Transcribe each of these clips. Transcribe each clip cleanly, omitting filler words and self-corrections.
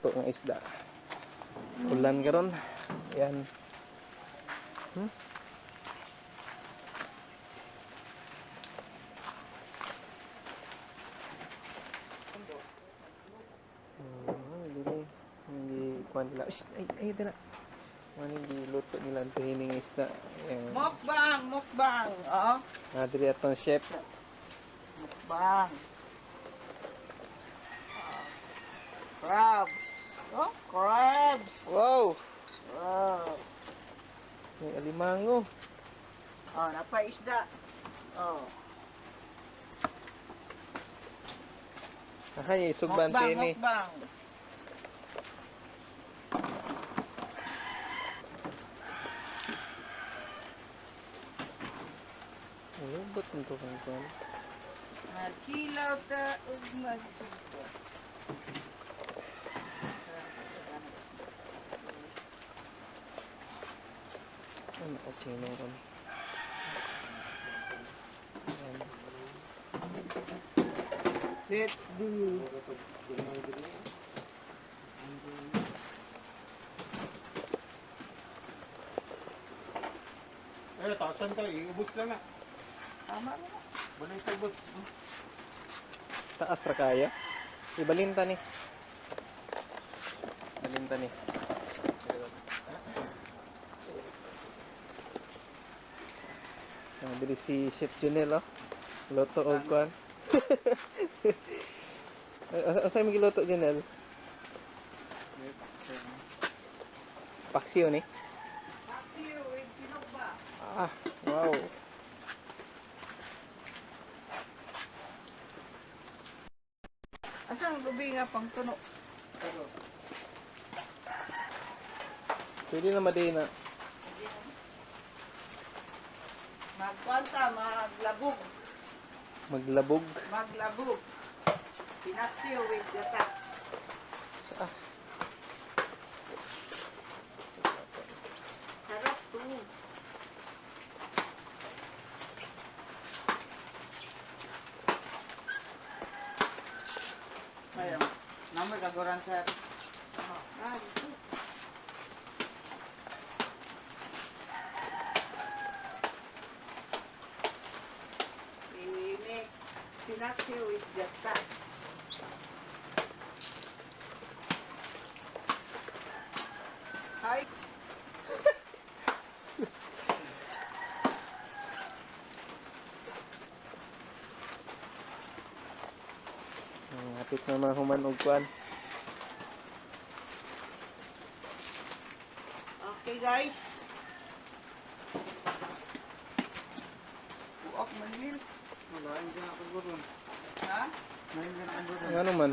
luto ng isda. Ulan karon. Yan. Hindi kuan nila. Ay, ito na. Hindi luto nila ang hining isda. Mukbang, mukbang. Oh. Adri atong chef. Mukbang. Crabs. Oh, crabs. Wow! Wow. May alimango. Oh, napaisda. Oh. Ay, sugban Mukbang, tini. mukbang. Lubot nito kang kuan. Kilaw ta ug magsugpo. Okay na ron. Let's do. Taasan ka, iubos lang na. Tama mo. Balay sa ubos. Taas ra kaya. Ibalinta ni. Balinta ni. Diri si Chef Junel oh. Luto og kuan. Asa mo giluto Junel? Paksiw ni. Paksiw with sinugba. Ah, wow. Asang lubi nga pang tuno. Pwede na madina. Magkwanta, maglabog. Maglabog. Maglabog. Pinaksiw with gata. Sa Sarap to. Ayun. Namoy kaguran sa dito. I-make pinaksiw with gata. Hi. hapit na mahuman og kuan. Okay guys. Buok manil. Malain ka na kaguron. Ha? Malain ka na kaguron. Ano man?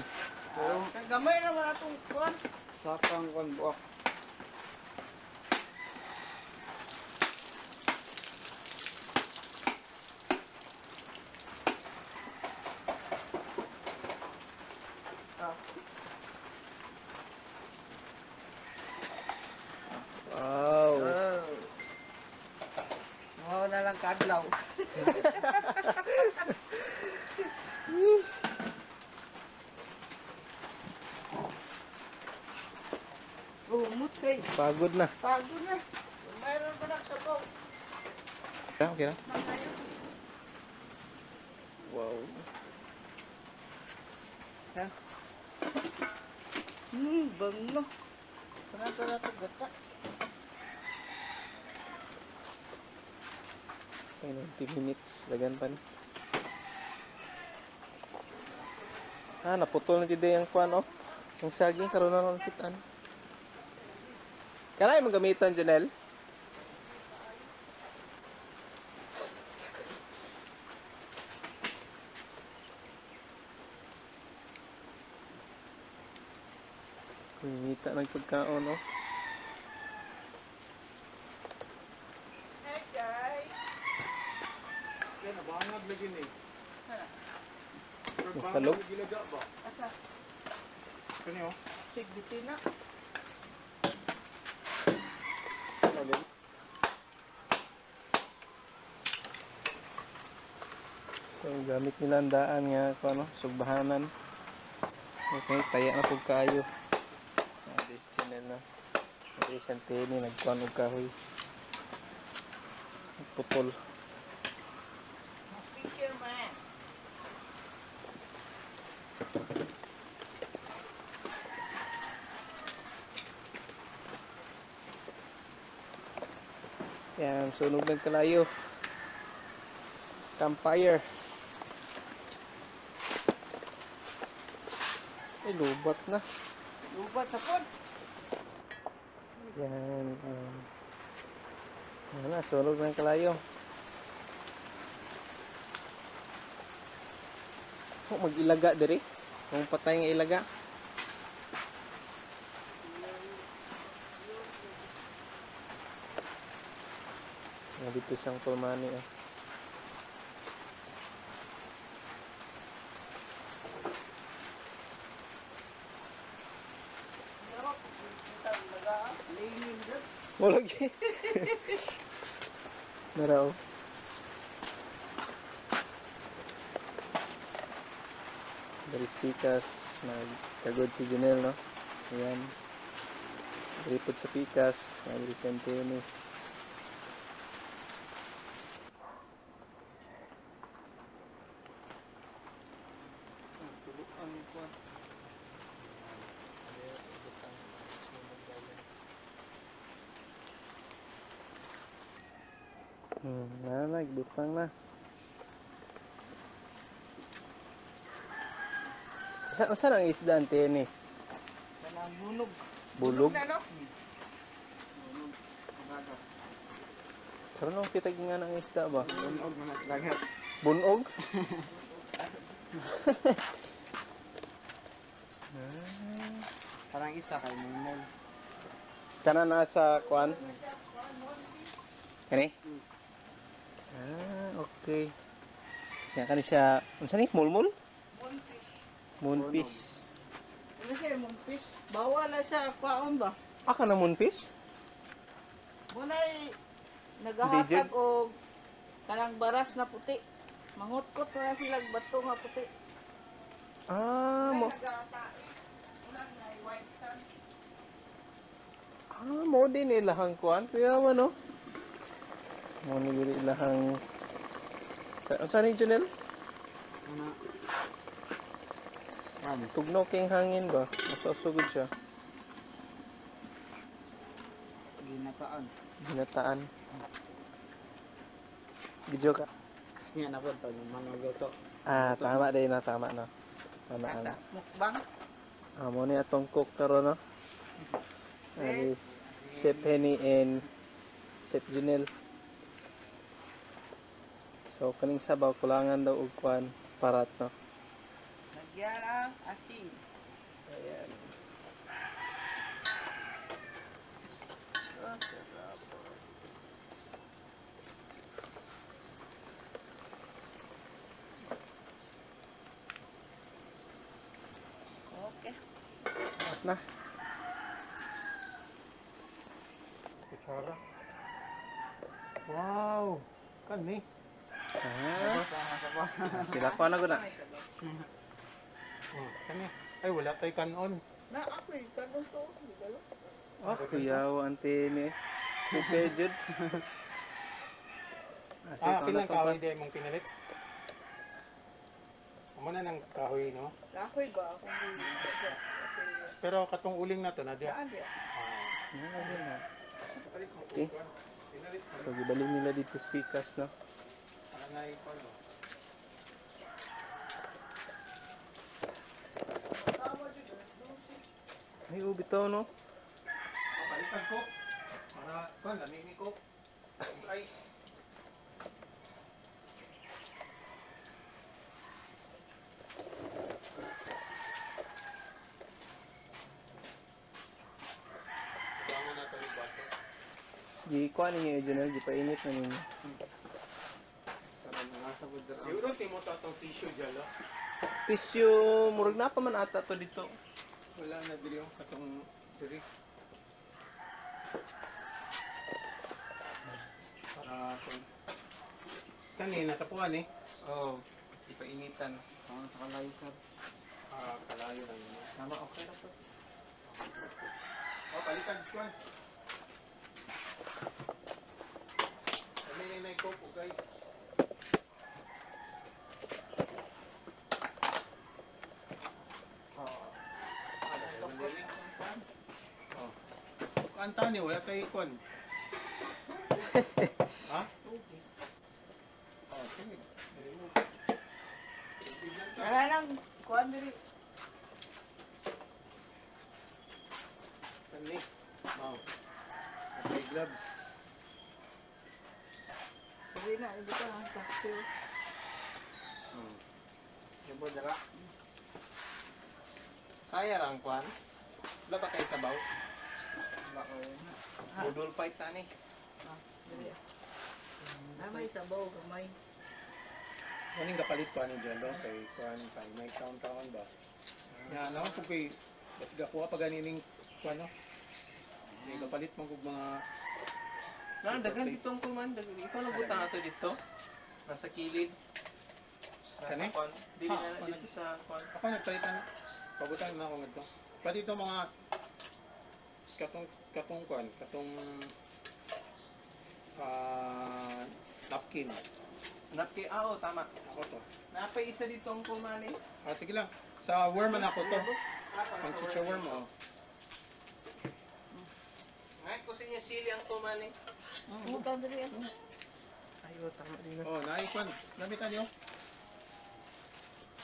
Kagamay naman atong kuwan. Sakang kon buak. Oh. Wow. Wow na lang kadlaw. Umot kay. Pagod na. Pagod na. Mayroon pa na sabaw. Okay na. Wow. Ha? Bango. Panata na ito gata. Ay, 90 minutes. Lagan pa ni. Naputol na today ang kuan oh. Ang saging karon na lang kitaan. Kanay mo gamiton, Janelle? Kumita ng pagkaon oh. Hey guys. Yan, nabangag lagi ni. Sana. Masalog? Gilaga ba? Asa? Kani oh. Sigbuti na. Salog. Yung gamit nila ang daan nga, ano, sugbahanan. Okay, taya na pag kayo. Ayan na. Ang isang tini, nagkuhan og kahoy. Putol. Picture man. Yan, sunog ng kalayo. Campfire. Ay, lubat na. Lubat sa pod. Yan. Yan na, sunog ng kalayo. Oh, mag-ilaga diri. Kung patay nga ilaga. Nga dito siyang pulmani ah. Lenin dyan. Wala lagi. Naraw. Dari pikas, nagkagod si Junel, no? Ayan. Ripod sa pikas, nag-resente yun eh. Tulukan ko. Nagbutang na. Saan ang isda ante ni? Kanang bunog. Bulog? Na, no? Karon ang kitag nga ng isda ba? Tunog na mas dagat. Bunog? Parang isa kay Mumol. Kana na sa kuan? Kani? Okay. Yan kani siya, unsa ni? Mulmul? Moonfish. Moonfish. Ano siya, moonfish? Bawal na siya, kwaon ba? Aka na moonfish? Muna'y Digit? nagahatag og kanang baras na puti. Mangutkot na sila bato nga puti. Mo. Nagahatag. Unang na white sand. Mo din ilahang kuan. Kaya man no. Mo ni diri ilahang sa ni Junel? Ana. Ano? Tugnaw king hangin ba? Masasugod siya. Ginataan. Ginataan. Gidyo ka. Nga na po to, manuluto. Tama din na, tama na. Tama Asa, na. mukbang. Mo ni atong cook karon no. Alis Chef Henny and Chef Junel. So kaning sabaw kulangan daw og kwan parat no. Nagyan ang asin. Ayan. Okay. At na. Kutsara. Wow! Kani? Sila ko na guna. Kani? Ay, wala tayo kanon. Na ako yung kanong to. Dalo. Kuyaw antene. Kupejud. Pilang kahoy di mong pinalit? Amo na ng kahoy, no? Kahoy ba? Ako Pero katong uling na to, Nadia. saan dia? Okay. So gibalik nila dito speakers no. Ay bitaw no. Palitan ko. Para, lamini ko. Ice. Di kuan ninyo Junel, di painit na ninyo. Siguro timo to atong tissue dyan, no? Tissue, murag na pa man ata to dito. Wala na diri yung katong diri. Para kanina tapuan eh. Oh, ipainitan. Sa kalayo sir. Kalayo lang yun. Tama, okay na po. Oh, baliktad ko. Kami na naikoko guys. Oh. Kanta ni wala tayo ikon. Ha? Oh, sige. Wala nang kuan diri. Kani. Oh. Okay, gloves. Diri na ito ang taxi. Hmm. Yabo dala. Kaya lang kwan. Wala ba kayo sabaw? Budol fight na ni. Diri. May sabaw gamay. Kaning kapalit pa ni Jello kay kwan kay may count-count ba? Ya, naman ko kay basta gakuha pa ganining kwan no. May kapalit man kog mga Dagan ditong kuman, dagan ikaw lang butang ato dito. Nasa kilid. Kani? Nasa kwan. Dili Ha, na kwan. dito sa kwan. ako nagpalitan. Pabutan na ako ngadto. Pati ito mga katong kwan, katong napkin. Napki, oo, tama. Ako to. Napay isa ditong kuman eh. Sige lang. Sa worm man ako to. Pang chicha worm oh. Ngay ko sa inyo sili ang kuman eh. Utang diri. Ayo, tama din. Oh, naikwan. Namitan nyo?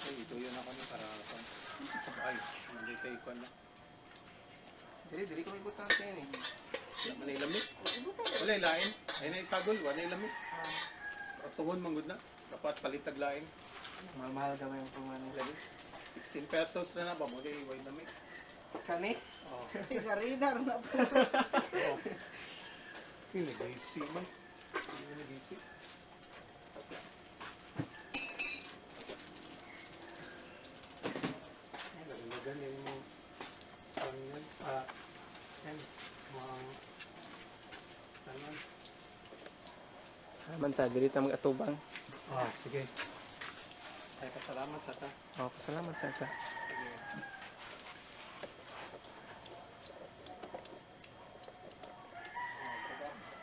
Ay, ito yun ako ni para kwan. Ay, nandito ikwan na. Diri ko may butang sa inyo eh. Wala man ay lamig. Wala ay lain. Ay na isagol, wala ay lamig. Tuhon manggod na. Dapat palitag lain. Mahal-mahal gamay ang kuman eh. 16 pesos na ba mo kay way lamig. Kani? Oh. Sigaridar na po. Oh. Pinagisi man. Pinagisi. Nagalagan yung mga kanyan. Yan. Mga tanan. Aman ta, diri ta mag-atubang. Sige. Ay, pasalamat sa ta. Oh, pasalamat sa ta. Sige.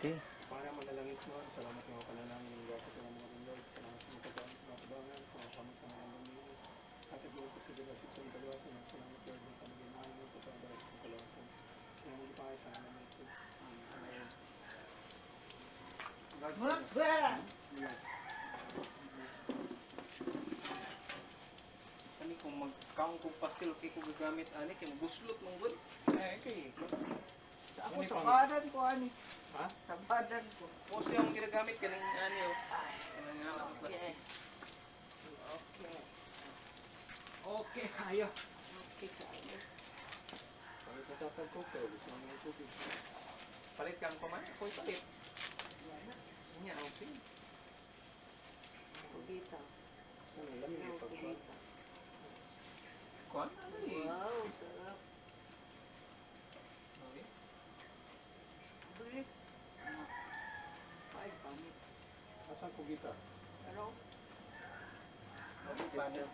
Okay. Para manalangin mo, salamat mga panalangin ng Lord at mga Lord. Salamat sa mga pagkakas sa mga tabangan, sa mga kamot ng mga lamini. At ito po sa Diyos sa isang kalawasan. Salamat Lord ng panagimahan mo po sa abay sa kalawasan. Kaya mo ipakay sa amin, Jesus. Amen. Kani kung magkaong kong pasil kay ko gagamit ani kay guslot mong gud. Okay. Ako sa badan ko ani. Ha? Sa badan ko. Post yung ginagamit kaning ani oh. Kanang nga lang plastic. Okay. Okay, ayo. Okay kayo. Kami patatag ko, pero gusto namin yung tubig. Palit kang kuman, ako'y palit. Nya okay. Pugita. Ano, lamig yung pagkuhan. Pugita. Kuan ano eh. Wow, sarap. Okay. Bili. Ay, pamit. Asan ko gita? Pero, Okay pa niya.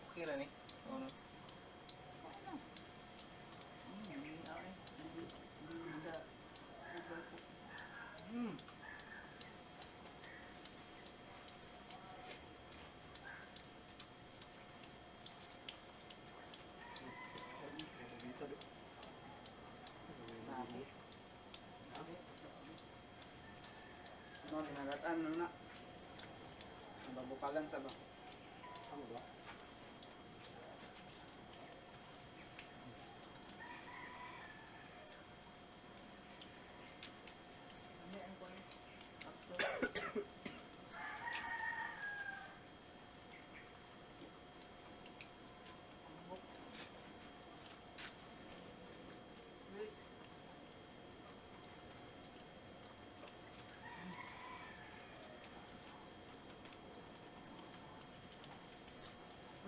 Okay ra ni. Ano? Hmm. No, dinagatan na na. Nababukagan sa ba? Ano ba?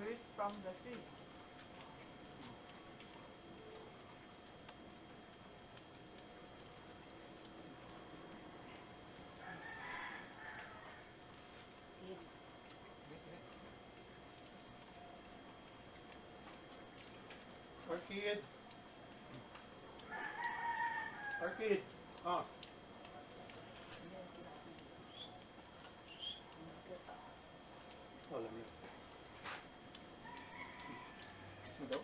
fruit from the tree. Orchid. Orchid. Oh. Wala niya. Ito?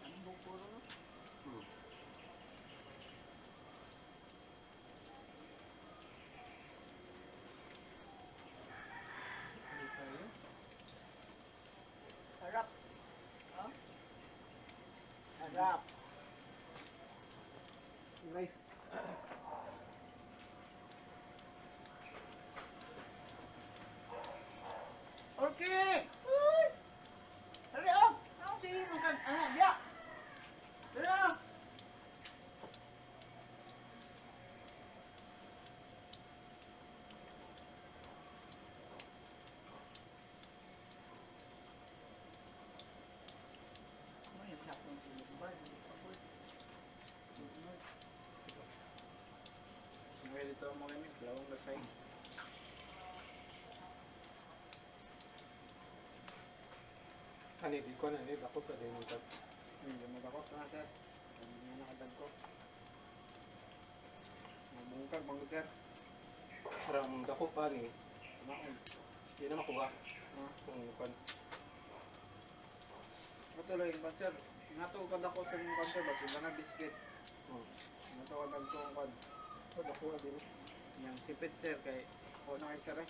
Ang bukuro no? Hindi tayo. Harap. Oh? Harap. Nice. Okay! Uy! Hurry up! Ako si makan anak dia. Hurry up! Ano yung sakong sinubay? Hindi pa po. Ngayon dito ang mga imig. Lawang lasay. Ani, di ko na, ni, ako pa din yung tat. Gamit ako. Tanga sir. Hindi nga nakadag ko. Mabungkag bang sir. Parang dako pa ni, Maon. di na makuha. Ah. Kung kan. Patuloy yung sir. Natugad ako sa mga kanser. Basta ba na biscuit. Hmm. Natugad ko ang kwan. Oh, dako din. Yang sipit sir. Kay ako na kay sir eh.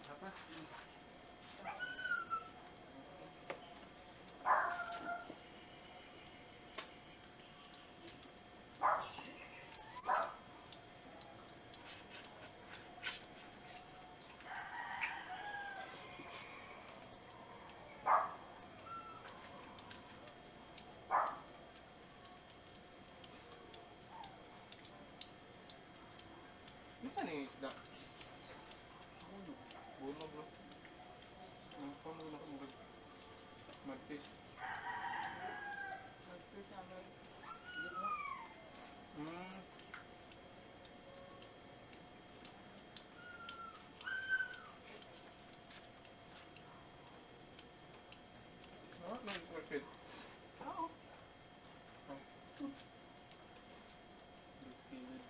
Apa? Minsan yung isda. Bunog, no? Ang pamag na kumurag. Magfish. Hmm. Ah, nag-orchid. Oo. Biscuit.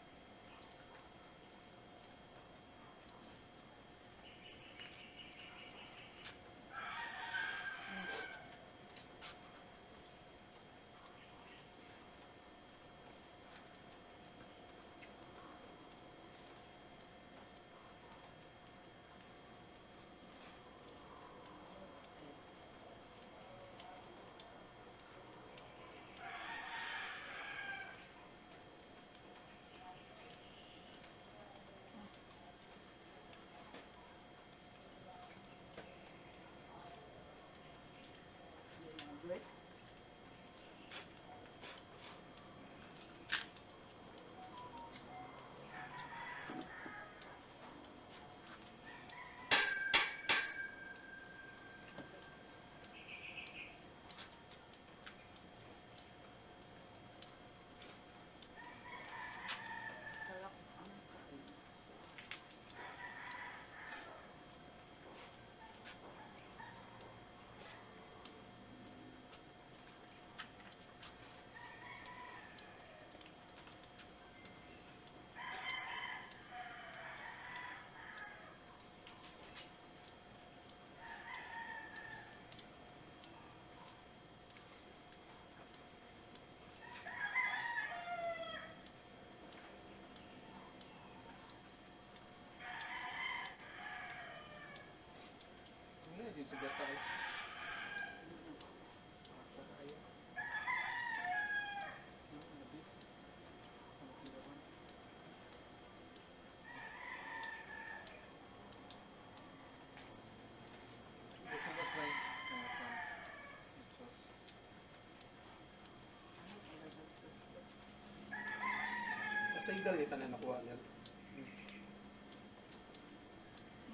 igal ni tanan nakuha niya.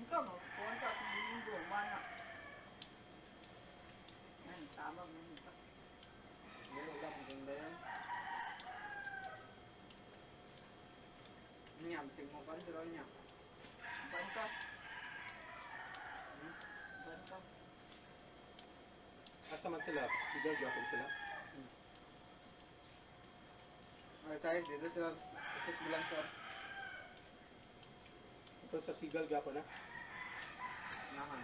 Ikaw, magkuhan ka kung linggo, mana. Yan, tama mo nito. Meron ulam, maganda yan. Niya, masing mo pa rin niya. Banta. Banta. Asa man sila? Igal gyapon sila. Ay, tayo, dito sila. Isip bilang sir. Ito sa sigal gyapon na. Nahan.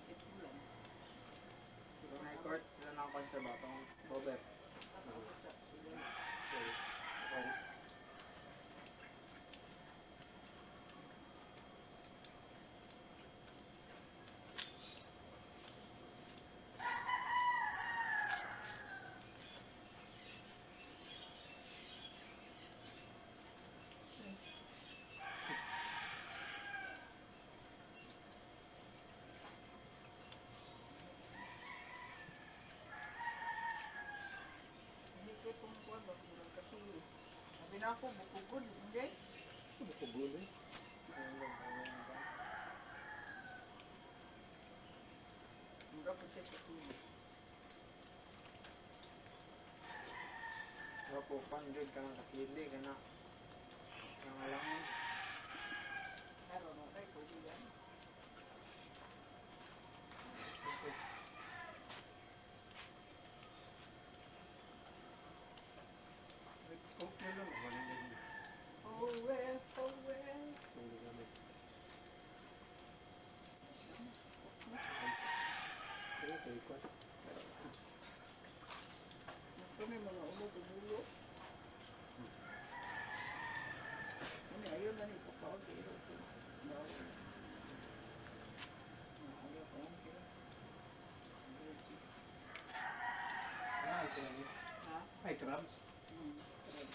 Ito lang. Sila na i-court, sila na ako sa batong Robert. Sorry. Okay. Hindi ko kumukuha ba? Kasi, sabi na ako, bukugod. Hindi. Bukugol eh. Mura po siya sa tulo. Pero po, panjod ka ng kasili, ka na. Nangalangan. Meron mo kayo, pwede yan. Oh, yan lang. Wala na yun. Oh well, oh well. Hindi gamit. Pero ito, ikot. Ito may mga ulo. Ano, ayun na nito. Pagod, pero ito. Ayaw ko yan sila. Ah, ito lang yun. Ha? Ay, crabs. Correct.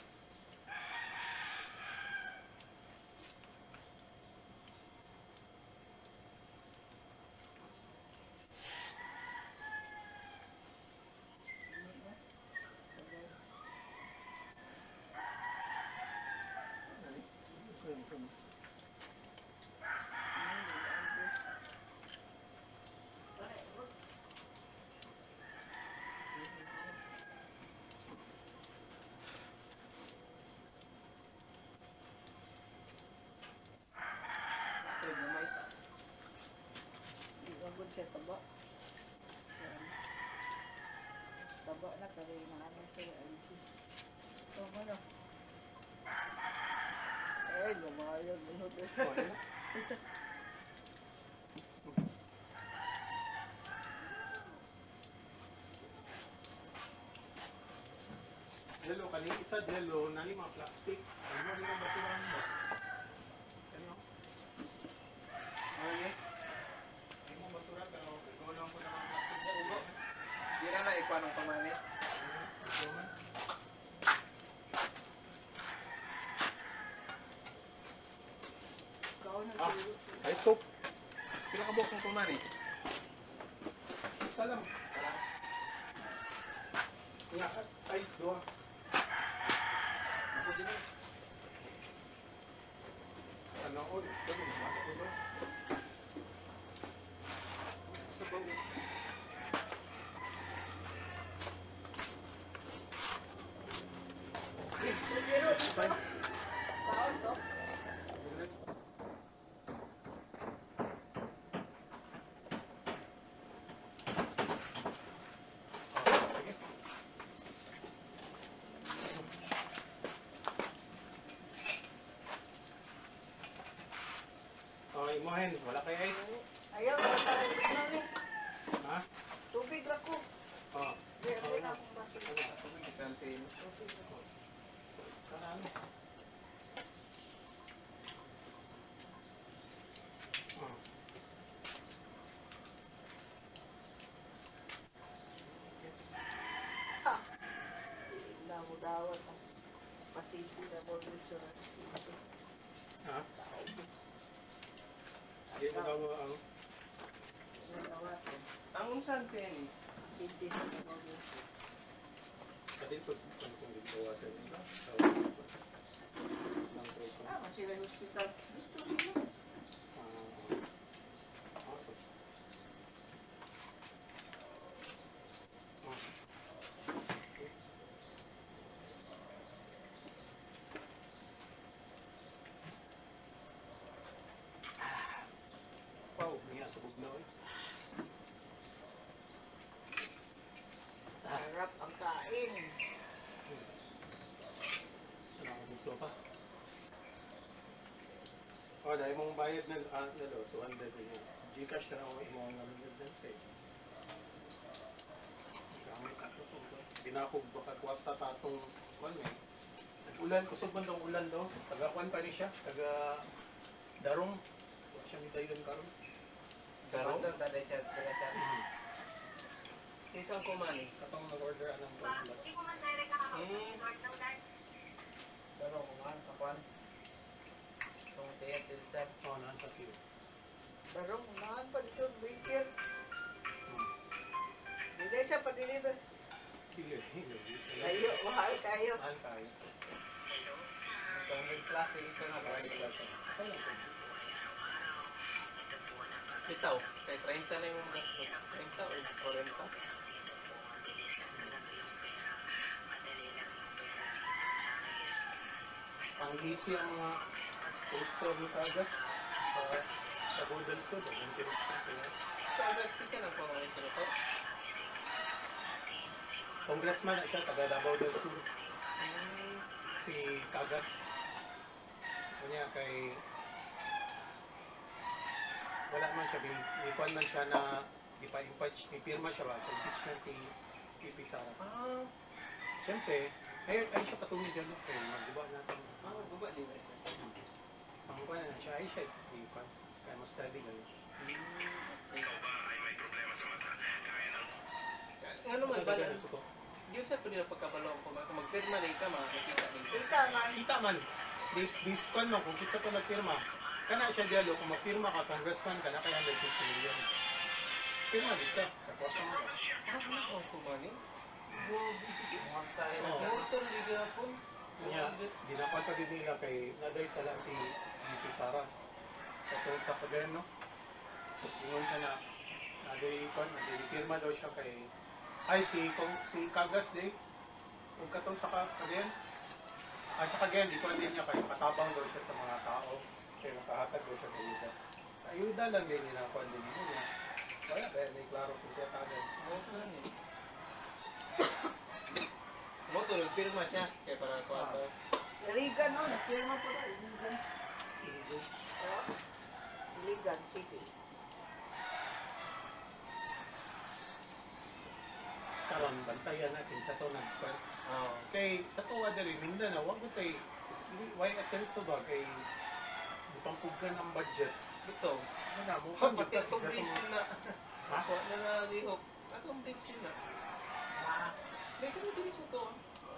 Ay, gamay. Igagod siya taba. Yan. Taba na kaya na ano siya alisi. So, ano? Ay, lumayag. Okay na. Jello, kani isa jello, nani mga plastic. Ano mo rin ang basurahan mo? Ano? Ano niya? Hindi mo basura, pero gawin ko naman plastic mo. Ugo. Di na na ikuha ng pamani. Ikaw na Ah, siguro. ay soap. Pila ka buok ng pumani? Salam. Nga, ice doon. Ako din eh. Ano ko, dami naman ako doon. Sa bago. Taon to? Okay, Mohen, wala kay ice. Ayaw, wala na. Ha? Tubig ako. Oo. Meron na akong baso. Isang tin. Tubig ako. Ano? Oo. Ha! Dawat ang pasisi na evolution at sisi. Ha? Hindi mo daw ang... Dawat ang Ang unsan tin. sisi na evolution. Pati ito, kung dito water, di ba? Ng Quezon. Tama sila yung hospital. Gusto nila. Okay. Wow, niya sa bugnaw eh. Sarap ang kain. Nakabugto pa. Oh, dahil mong bayad ng 200 na Gcash ka na ako mo ang namin din kay. Gamit ka to. Dinakog baka kwarta tatong kuan eh. Ulan, kusog man daw ulan daw. Taga kuan pa ni siya, taga Darong. Wa siya mitaygon karon. Darong? Pastor, taday siya, taday siya. Isang kumani. Katong nag-order anong kuan lang. Pero kumahan, kapan. Kung tiyat, tiyat. Oh, naan sa field. Pero unahan pa dito, baker. Hindi siya pa-deliver. Hilo. Layo, mahal kayo. Mahal kayo. Kung may klase, isa na ba? Itaw, kay 30 na yung gasto. 30 o 40. Panghisi ang mga poster ni Kagas sa Golden Sud. Ang tinutupin sila. So, agas kasi ng pangalan sila to. Congressman na siya, taga Davao del Sur. Si Kagas. Kanya kay... Wala man siya, bikuan man siya na ipa-impeach, ipirma siya ba sa impeachment ni PP Sara. Ah, Siyempre, ay siya patunay dyan, no? Kaya magdiba natin. guba din na siya. Ang kuan na siya, ay siya, ikuan. Kaya mas study ngayon. Ano man ba? Talaga, suko. Di sa pwede na pagkabalong kung magpirma na ka, makikita din siya. Kita man. Kita man, this kuan mo, kung kita pa nagpirma, kana siya dialo, kung magpirma ka, congressman ka na kaya 150 million. Pirma dito, kapos mo. Ano ang kumani? Musta yun. Oo. Motor di gapon. Kanya, dinapan pa din nila kay naday sala si VP Sara. Katulad sa gobyerno, ingon siya na naday kon, naday pirma daw siya kay si Kagas day. Kung katong sa kagayan, sa kagayan, di ko din niya kay katabang daw siya sa mga tao. Kaya nakahatag daw siya kay ayuda. Ayuda lang din nila kung din niya. Wala, kaya may klaro kung siya tagay. Motor lang eh. Motor, pirma siya. Kaya para ko ato. Iligan no, nagpirma po na. Iligan. Oh. Iligan City. Karon bantayan natin sa to nagpan. Oo. Kay sa tuwa diri Mindanao, wag mo kay why asenso ba kay butang puggan ang budget. Ito. Ano na mo Oh, pati atong bridge na. Ha? Ako na na lihok. Atong bridge na. May kami din sa to.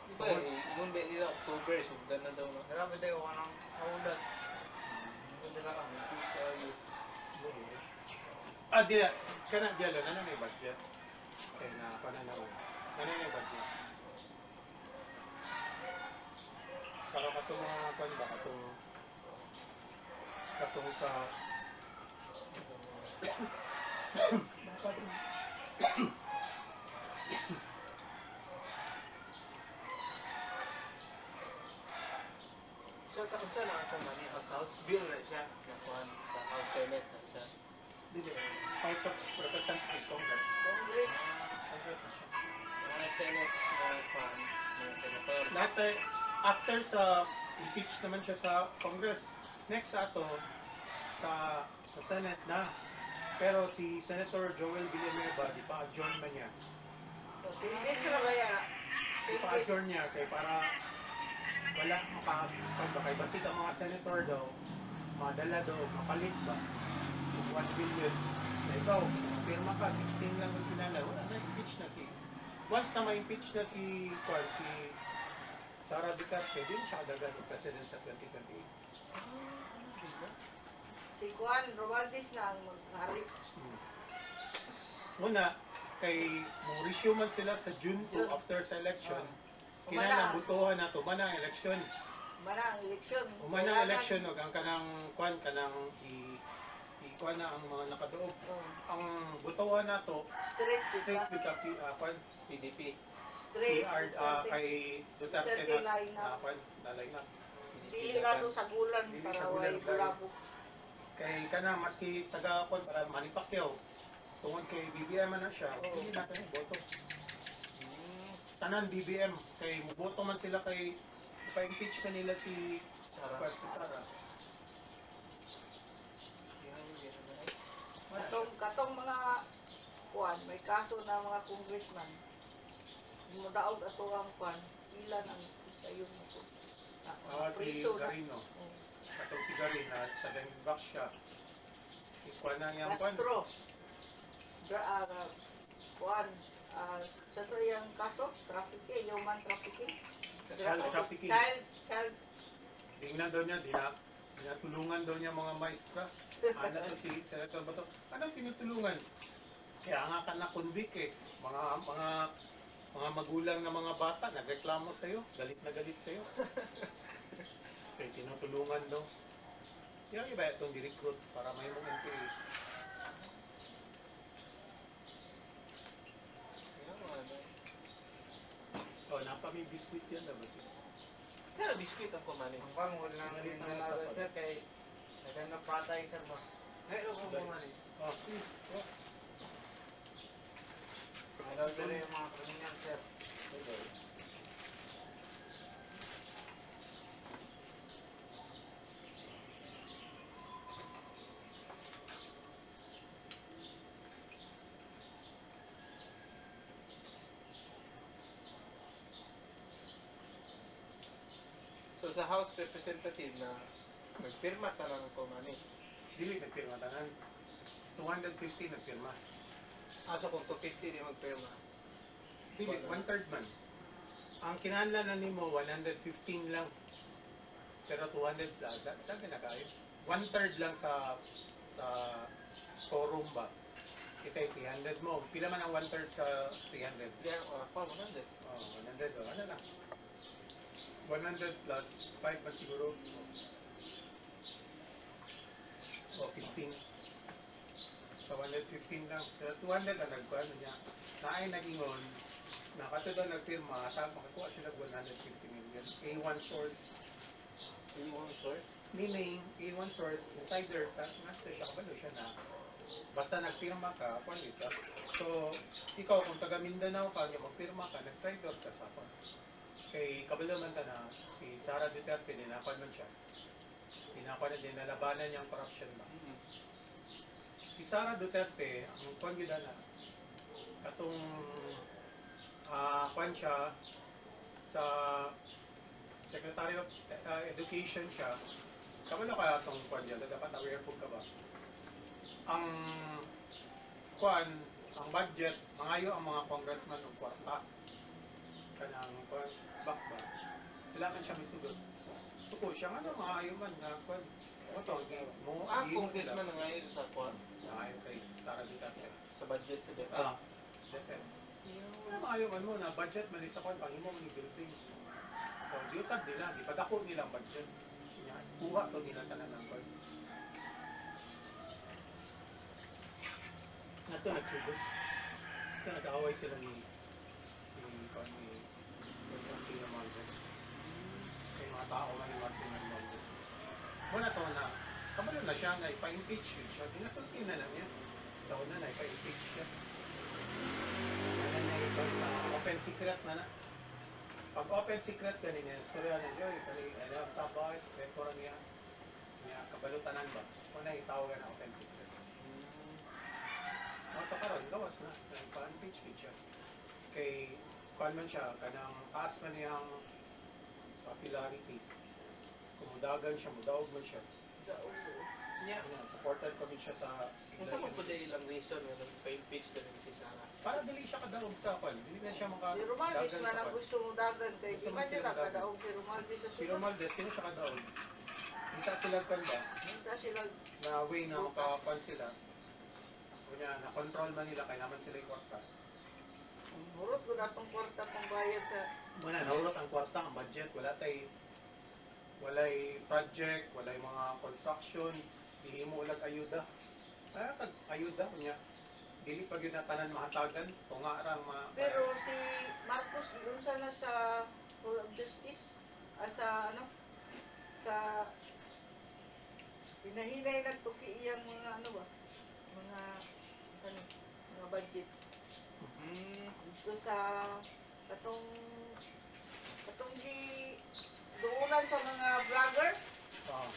Diba eh, nung ba nila October, sundan na daw na. Grabe tayo, walang kaulat. Hindi nila kami. Di kana dialo na may budget. Kay na pananaw. Ano may budget? Para katong mga kwan ba katong sa Siya sa kunsa na ako mani, sa House Bill na siya. Nakuhan sa House Senate na siya. dili House of Representatives Congress. Congress. Congress na siya. Mga Senate na fan, mga senator. Lahat after sa impeach naman siya sa Congress. Next sa ato sa Senate na. Pero si Senator Joel Villanueva, di pa adjourn man niya. Hindi sila ba yan? Di pa adjourn niya kay para wala kay basig ang mga senator daw, madala daw, mapalit ba? 1 billion. Na ikaw, pirma ka, 16 lang ang pinala. Wala na, impeach na si... Once na ma-impeach na si Sara Duterte, din siya kadagan ng president sa 2028. Si Juan Romualdez na ang hari. Una, kay Mauricio man sila sa June 2 after sa election, Umana. kinahanglan butuhan na to ba na ang election. Mana ang eleksyon. Umay ng election no, ang kanang kwan kanang kuan na ang mga nakadoob. Oh, Ang butuan nato straight straight kita. with the kwan PDP. Straight. kay Duterte Duterte na line up. kwan na line up. Dili na to sa gulan Dili para sa gulan, way bulabog. Kay kana maski taga kwan para Manny Pacquiao tungod kay BBM man na siya, hindi na kay boto. Tanan BBM kay boto man sila kay pa-impeach kanila si Sara. si Sara. Katong mga kuan, may kaso na mga congressman. Mo daog ato ang kuan, ilan ang sayon mo ko. Si Priso na. Garino. Oh. Atong si Garino at sa back siya. Ikuan na yang kwan. Castro. Kuan, sa to yung kaso, trafficking, human trafficking. Child trafficking. Child. Tingnan daw niya, dinatulungan daw niya mga maestra. Ano to si Senator Bato? Anong tinutulungan? Kaya nga ka na-convict eh. Mga magulang na mga bata, nagreklamo sa'yo. Galit na galit sa'yo. Kaya tinutulungan daw. Yung iba itong di-recruit para may mga NPA. Oh, napami biskuit yan na ba siya? Sir, biskuit ang kumani. Ang pangod lang rin na naroon sir kay naghanap patay sir ba? Ay, ako kumani. Oh, oh. Ayaw sir yung mga kriminal sir. So sa House Representative na nagpirma ka lang ng kumani. Dili nagpirma tanan. 250 nagpirma. So kung 250 di magpirma. Dili, 1/3 man. Ang kinahanglan na nimo 115 lang. Pero 200 daghan na kayo. 1/3 lang sa forum ba. Kita 300 mo. Pila man ang 1/3 sa 300? Kaya, pa, 100. Oh, 100 oh. Ano lang? 100 plus 5 man siguro. O 15. Sa 115 lang. Sa 200 ang nagkuhan niya. Naay nagingon, nakatudang nagpirma, tapos makakuha sila 150 million. A1 source. Yung source. Meaning, A1 source, insider, tapos master siya, kabalo siya na. Basta nagpirma ka, kuwan ka. So, ikaw kung taga Mindanao ka, magpirma ka, nag-trade ka sa kuwan. Kay kabalo man ta na si Sara Duterte, dinakuan man siya. Dinakuan na din, nalabanan niyang corruption ba. Si Sara Duterte, ang kuwan yun na, katong kuwan siya sa Secretary of Education siya, kabalo kaya itong kuwan dyan, dapat aware po ka ba? Ang kuwan, ang budget, mangayo ang mga congressman ng kwarta. Kanang kuwan, bakba. Kailangan siya may sudot. Suko siya nga na mangayo man na kuwan. O to, mo, Congressman na ngayon sa kuwan. Mangayo kay Sara Duterte. Sa budget sa DepEd. Duterte. Ano mangayo man mo na budget man sa kuwan, pangimo mo ni building. So, di usab nila, di padako nila ang budget. Kuha to nila tanan ng kuwan. Nato nagsugod. Ito nag-aaway sila ni Martin Romualdez. May mga tao na ni Martin Romualdez. Muna to na, kabalo na siya na ipa-impeach siya. Dinasulti na lang niya. Taon na ipa-impeach siya. Open secret na na. Pag open secret ganun yan, istorya na Joy, alam sa bahay, secret ko lang niya. Kabalutanan ba? Muna itawag na open secret. Ito karon gawas na. Nagpa-impeach siya. Kay kuan man siya, kanang taas man niyang popularity. Kumudagan siya, mudaog man siya. Yeah. Supported kami siya sa Kung saan mo po dahil ilang reason na nagpa-impeach na rin si Sara? para dili siya kadaog sa kwan. Dili na siya Si Romaldis makadagan man sa ang kwan. gusto mong dagan kay Gusto di mo man sila nila dagan. kadaog si Romaldis sa Si sunod. Romualdez, sino siya kadaog? Hinta sila kwan ba? Minta sila Na way na makakuan sila. Kunya, na-control man nila, kaya naman sila yung kwarta. murot ko na itong kwarta pang bayad sa Muna, naulot ang kwarta, ang budget, wala tay walay project, walay mga construction, ihimo ulag ayuda. Kaya kag ayuda niya. Dili pa gyud na tanan mahatagan o nga ra Pero si Marcos, giunsa na sa Court of Justice? Sa ano? Sa hinahinay nagtuki iyang mga ano ba? Mga ano, mga budget. Dito sa katong gi duunan sa mga vlogger ah,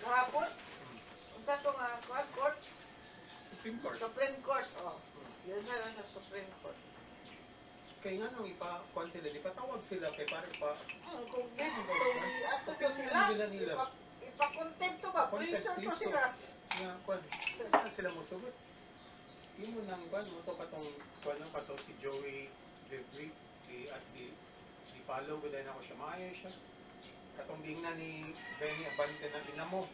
gahapon. Unsa to nga court? Supreme Court. Supreme Court. Oh. Yun na lang sa Supreme Court. Kaya nga nung ipa-kwan sila, ipatawag sila kay pare pa Kung dito ato to sila, nila. ipakontempt to ba? Contempt, Prison to please, sila. nga kwan. Saan sila mo sugot? Imo nang kwan mo to katong kwan lang katong si Joey Debris di follow ko dahil ako siya maayo siya. Katong dingna ni Benny Abante na inamo.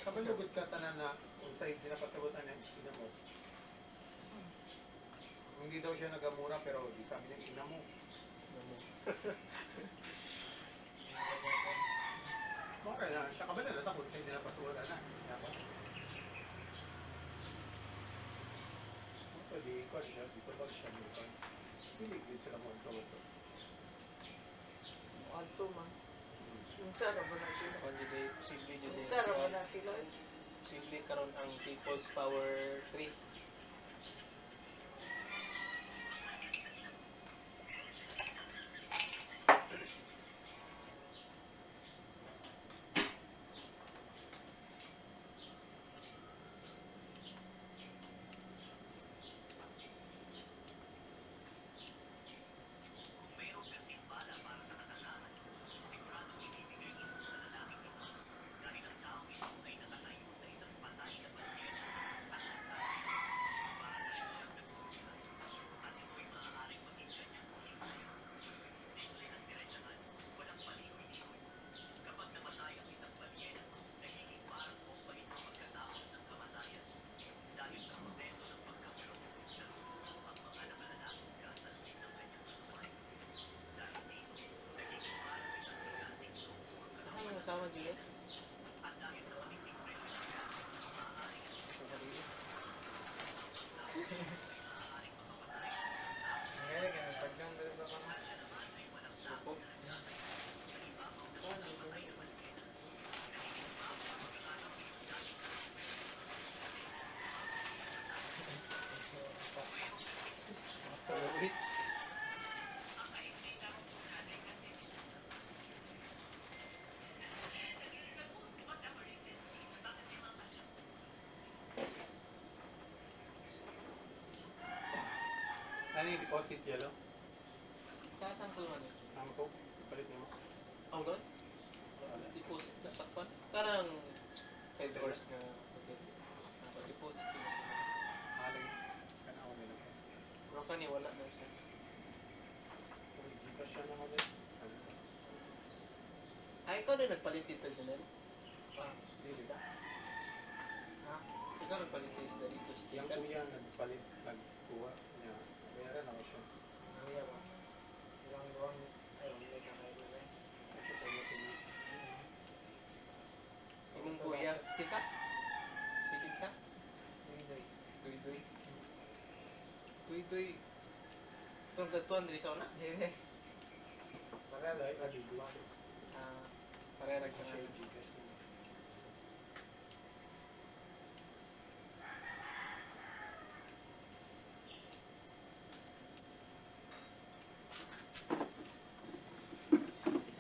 Kabalugod ka tanan na unsay dinapasagutan niya inamo. Hindi daw siya nagamura pero di sabi niya inamo. Bakit na siya kabala na tapos siya dinapasuwala na. Dapat. Di ko siya, dito ba siya dito? Hindi din sila mo ito. Ato man. Unsa ra ba na sila? Kung di posible dyan Unsa ra ba na sila? posible karon ang People's Power 3. Ano sama sila? Ngayon, kaya pagkang dito ka na. Opo. Ulit. Ano yung deposit yellow? Kaya saan ko man eh? Ang to? Palit mo? Ang doon? Deposit na sakpan. Karang 5 hours na deposit ko na sila. Aling kanawa nila. Pero kani wala na siya. Hindi pa siya naman eh. Ay, ikaw din nagpalit dito, Janelle? Ah, isda? Ha? Ikaw nagpalit sa isda dito sa Siyang chicken? kuya nagpalit, nagkuha niya. Bayaran ako siya. Iya ba? Ilang buwan, ay, hindi ka kayo na eh. Kasi tayo tingin. Imong kuya, kita? Si Kitsa? Hindi. Duy-duy. Duy-duy. Itong gatuan diri sa una? Hindi. Parang Dahil adi dua. Ah, parerag Kasi ka yung nga. Gcash niya.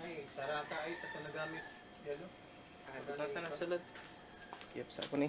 Ay, sarata ay sa ito nagamit. Yelo. Ah, data na sulod. Yep, sa ako ni.